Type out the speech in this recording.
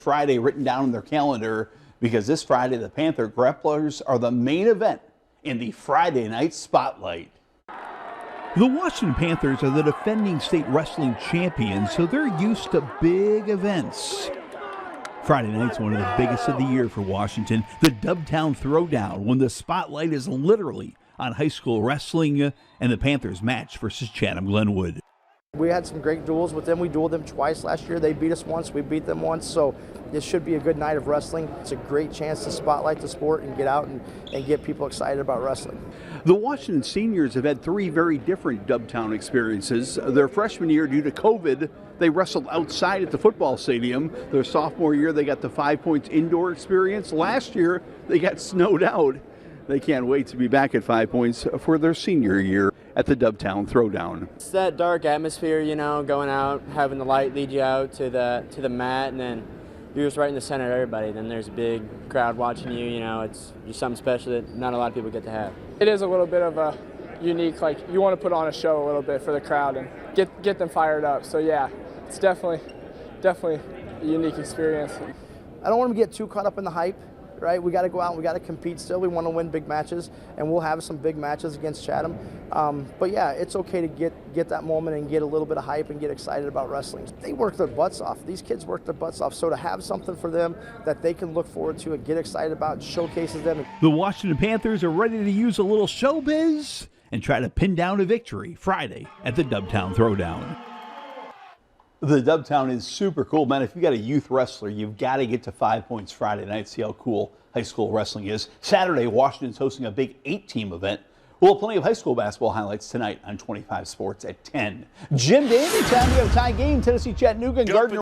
Friday written down in their calendar because this Friday the Panther grapplers are the main event in the Friday night spotlight. The Washington Panthers are the defending state wrestling champions, so they're used to big events. Friday night's one of the biggest of the year for Washington, the Dubtown Throwdown, when the spotlight is literally on high school wrestling and the Panthers match versus Chatham-Glenwood. We had some great duels with them. We dueled them twice last year. They beat us once, we beat them once, so this should be a good night of wrestling. It's a great chance to spotlight the sport and get out and get people excited about wrestling. The Washington seniors have had three very different Dubtown experiences. Their freshman year, due to COVID, they wrestled outside at the football stadium. Their sophomore year, they got the 5 Points indoor experience. Last year, they got snowed out. They can't wait to be back at 5 Points for their senior year at the Dubtown Throwdown. It's that dark atmosphere, you know, going out, having the light lead you out to the mat, and then you're just right in the center of everybody. Then there's a big crowd watching you. You know, it's just something special that not a lot of people get to have. It is a little bit of a unique, like, you want to put on a show a little bit for the crowd and get them fired up. So yeah, it's definitely a unique experience. I don't want to get too caught up in the hype, right? We got to go out and we got to compete still. We want to win big matches, and we'll have some big matches against Chatham. But yeah, it's okay to get that moment and get a little bit of hype and get excited about wrestling. They work their butts off. These kids work their butts off. So to have something for them that they can look forward to and get excited about showcases them. The Washington Panthers are ready to use a little showbiz and try to pin down a victory Friday at the Dubtown Throwdown. The Dubtown is super cool, man. If you got a youth wrestler, you've got to get to 5 Points Friday night, see how cool high school wrestling is. Saturday, Washington's hosting a big 8-team event. We'll have plenty of high school basketball highlights tonight on 25 Sports at 10. Jim, Danny, time we have a tie game. Tennessee, Chattanooga, and Gardner.